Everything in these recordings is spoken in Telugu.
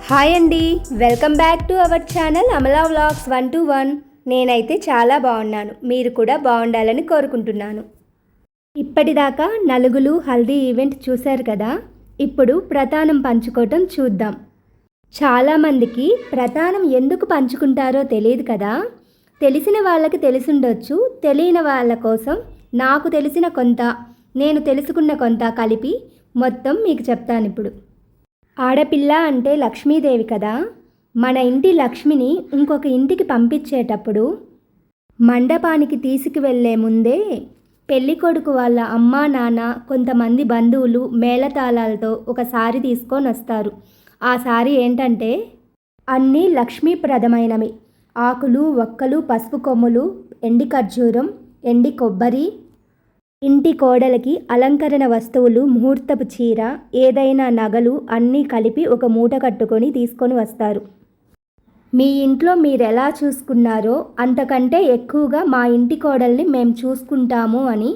హాయ్ అండి, welcome back to our channel Amala vlogs 121. నేనైతే చాలా బాగున్నాను. మీరు కూడా బాగుండాలని కోరుకుంటున్నాను. ఇప్పటిదాకా నలుగులు హల్దీ ఈవెంట్ చూశారు కదా. ఇప్పుడు ప్రతానం పంచుకోవటం చూద్దాం. చాలామందికి ప్రతానం ఎందుకు పంచుకుంటారో తెలియదు కదా. తెలిసిన వాళ్ళకి తెలిసుండొచ్చు. తెలియని వాళ్ళ కోసం నాకు తెలిసిన కొంత, నేను తెలుసుకున్న కొంత కలిపి మొత్తం మీకు చెప్తాను ఇప్పుడు. ఆడపిల్ల అంటే లక్ష్మీదేవి కదా. మన ఇంటి లక్ష్మిని ఇంకొక ఇంటికి పంపించేటప్పుడు మండపానికి తీసుకువెళ్ళే ముందే పెళ్ళికొడుకు వాళ్ళ అమ్మా నాన్న కొంతమంది బంధువులు మేళతాళాలతో ఒక సారీ తీసుకొని వస్తారు. ఆ సారీ ఏంటంటే అన్నీ లక్ష్మీప్రదమైనవి. ఆకులు, ఒక్కలు, పసుపు కొమ్ములు, ఎండి ఖర్జూరం, ఎండి కొబ్బరి, ఇంటి కోడలికి అలంకరణ వస్తువులు, ముహూర్తపు చీర, ఏదైనా నగలు అన్నీ కలిపి ఒక మూట కట్టుకొని తీసుకొని వస్తారు. మీ ఇంట్లో మీరు ఎలా చూసుకున్నారో అంతకంటే ఎక్కువగా మా ఇంటి కోడల్ని మేము చూసుకుంటాము అని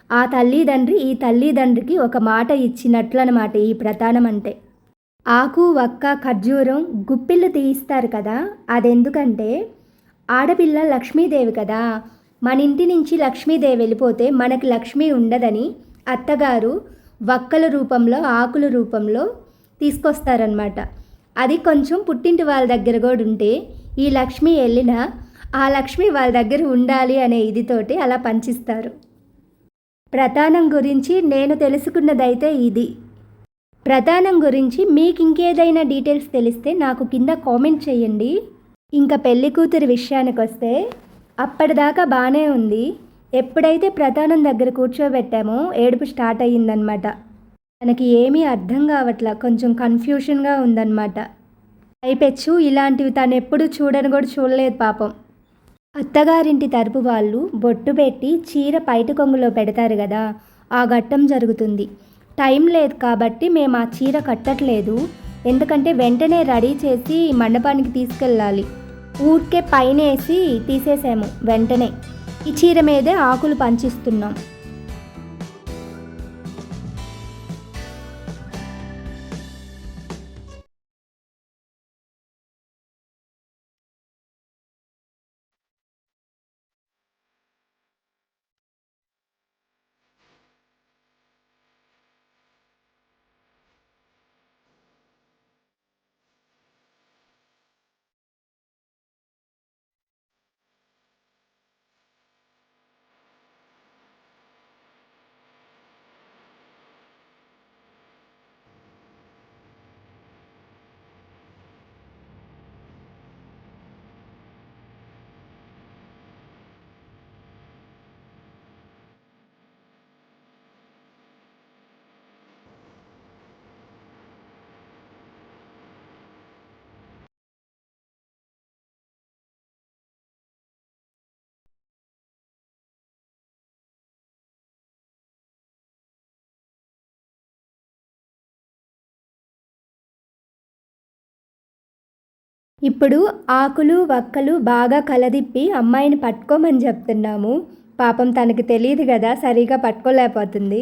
ఆ తల్లిదండ్రి ఈ తల్లిదండ్రికి ఒక మాట ఇచ్చినట్లనమాట ఈ ప్రతానం అంటే. ఆకు, వక్క, ఖర్జూరం గుప్పిళ్ళు తీయిస్తారు కదా. అదెందుకంటే ఆడపిల్ల లక్ష్మీదేవి కదా. మన ఇంటి నుంచి లక్ష్మీదేవి వెళ్ళిపోతే మనకి లక్ష్మి ఉండదని అత్తగారు వక్కల రూపంలో, ఆకుల రూపంలో తీసుకొస్తారనమాట. అది కొంచెం పుట్టింటి వాళ్ళ దగ్గర కూడా ఉంటే ఈ లక్ష్మి వెళ్ళినా ఆ లక్ష్మి వాళ్ళ దగ్గర ఉండాలి అనే ఇదితోటి అలా పంచిస్తారు. ప్రతానం గురించి నేను తెలుసుకున్నదైతే ఇది. ప్రతానం గురించి మీకు ఇంకేదైనా డీటెయిల్స్ తెలిస్తే నాకు కింద కామెంట్ చేయండి. ఇంకా పెళ్లి కూతురి విషయానికి వస్తే అప్పటిదాకా బాగానే ఉంది. ఎప్పుడైతే ప్రతానం దగ్గర కూర్చోబెట్టామో ఏడుపు స్టార్ట్ అయ్యిందనమాట. తనకి ఏమీ అర్థం కావట్లా, కొంచెం కన్ఫ్యూషన్గా ఉందన్నమాట. పైపెచ్చు ఇలాంటివి తను ఎప్పుడు చూడని కూడా చూడలేదు పాపం. అత్తగారింటి తరపు వాళ్ళు బొట్టు పెట్టి చీర పైట కొంగులో పెడతారు కదా, ఆ ఘట్టం జరుగుతుంది. టైం లేదు కాబట్టి మేము ఆ చీర కట్టట్లేదు. ఎందుకంటే వెంటనే రెడీ చేసి మండపానికి తీసుకెళ్ళాలి. ఊరికే పైన వేసి తీసేసాము వెంటనే. ఈ చీర మీదే ఆకులు పంచిస్తున్నాం. ఇప్పుడు ఆకులు, వక్కలు బాగా కలదిప్పి అమ్మాయిని పట్టుకోమని చెప్తున్నాము. పాపం తనకి తెలియదు కదా, సరిగా పట్టుకోలేకపోతుంది.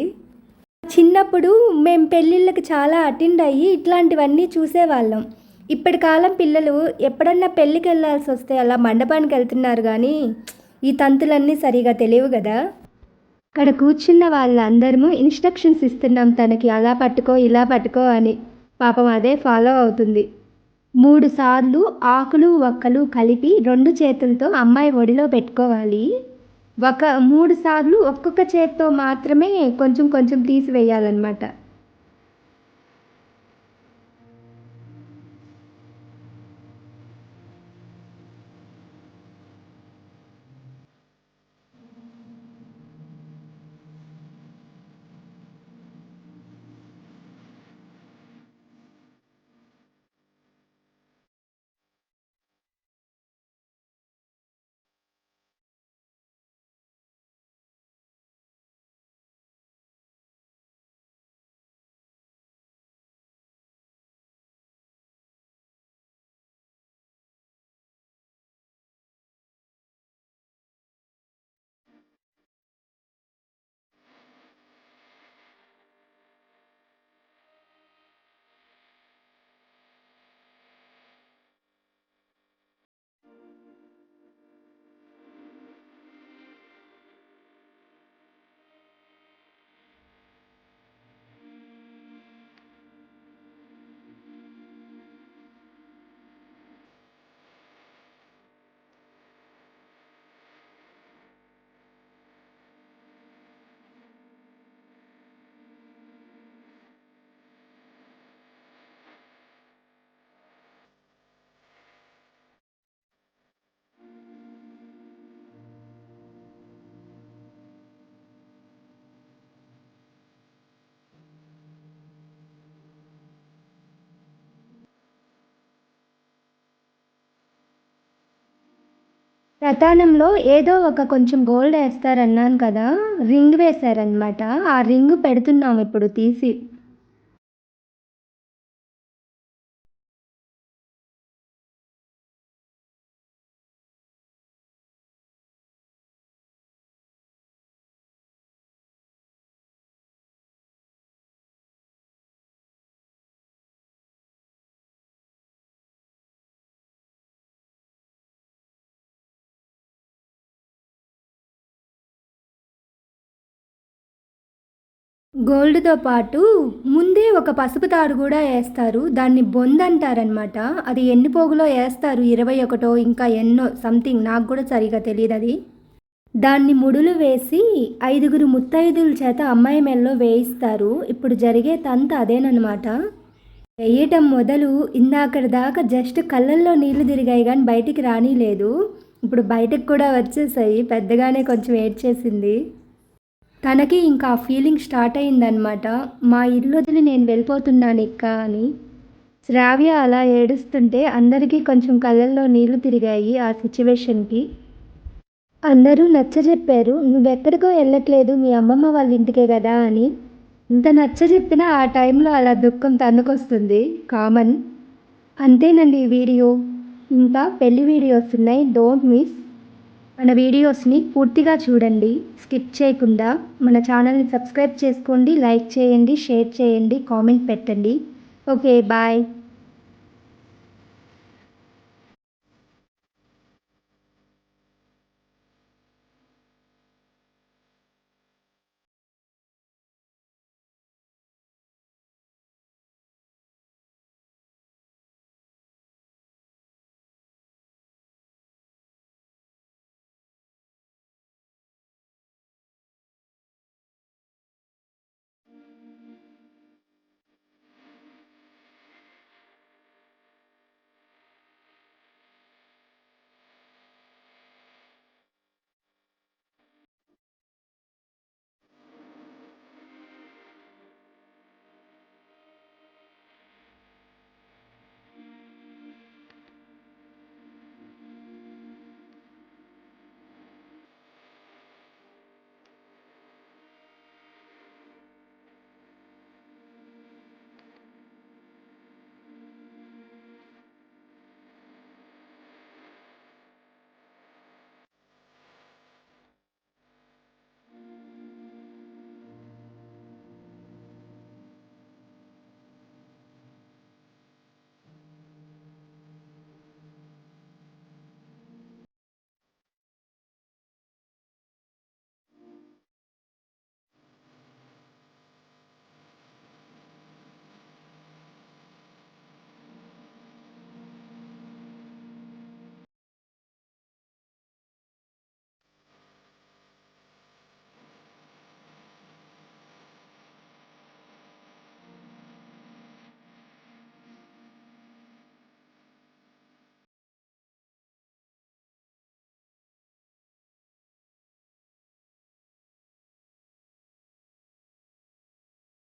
చిన్నప్పుడు మేము పెళ్ళిళ్ళకి చాలా అటెండ్ అయ్యి ఇట్లాంటివన్నీ చూసేవాళ్ళం. ఇప్పటి కాలం పిల్లలు ఎప్పుడన్నా పెళ్ళికి వెళ్ళాల్సి వస్తే అలా మండపానికి వెళ్తున్నారు కానీ ఈ తంతులన్నీ సరిగా తెలియవు కదా. అక్కడ కూర్చున్న వాళ్ళందరము ఇన్స్ట్రక్షన్స్ ఇస్తున్నాం తనకి, అలా పట్టుకో ఇలా పట్టుకో అని. పాపం అదే ఫాలో అవుతుంది. 3 సార్లు ఆకులు, వక్కలు కలిపి 2 చేతులతో అమ్మాయి ఒడిలో పెట్టుకోవాలి. 3 సార్లు ఒక్కొక్క చేత్తో మాత్రమే కొంచెం కొంచెం తీసివేయాలన్నమాట. ప్రతానంలో ఏదో ఒక కొంచెం గోల్డ్ ఏస్తారన్నాను కదా! రింగ్ వేశారనమాట. ఆ రింగ్ పెడుతున్నాం ఇప్పుడు తీసి. గోల్డ్‌తో పాటు ముందే ఒక పసుపు తాడు గూడా ఏస్తారు. దాన్ని బొందంటారనమాట. అది ఎన్ని పోగులో ఏస్తారు 21 ఇంకా ఎన్నో సంథింగ్ నాకు గూడా సరిగ్గా తెలీదది. దాన్ని ముడులు వేసి 5గురు ముత్తైదుల చేత అమ్మాయి మెడలో వేయిస్తారు. ఇప్పుడు జరిగే తంతు అదేననమాట. వేయటం మొదలు ఇందాకటి దాకా జస్ట్ కళ్ళల్లో నీళ్లు తిరిగాయి గానీ బయటికి రానీలేదు. ఇప్పుడు బయటకి కూడా వచ్చేసాయి. పెద్దగానే కొంచెం ఏడ్చేసింది. తనకి ఇంకా ఆ ఫీలింగ్ స్టార్ట్ అయిందనమాట. మా ఇల్లు వదిలి నేను వెళ్ళిపోతున్నాను ఇక్క అని. శ్రావ్య అలా ఏడుస్తుంటే అందరికీ కొంచెం కళ్ళల్లో నీళ్లు తిరిగాయి ఆ సిచ్యువేషన్‌కి. అందరూ నచ్చజెప్పారు. "నువ్వెక్కడికో ఎళ్ళట్లేదు మీ అమ్మమ్మ వాళ్ళ ఇంటికే గదా!" అని. ఇంత నచ్చజెప్పినా ఆ టైంలో అలా దుఃఖం తన్నుకొస్తుంది. కామన్. అంతేనండి ఈ వీడియో. ఇంకా పెళ్లి వీడియోస్ ఉన్నాయి. Don't miss. మన వీడియోస్ని పూర్తిగా చూడండి స్కిప్ చేయకుండా. మన ఛానల్ని సబ్స్క్రైబ్ చేసుకోండి, లైక్ చేయండి, షేర్ చేయండి, కామెంట్ పెట్టండి. Okay bye.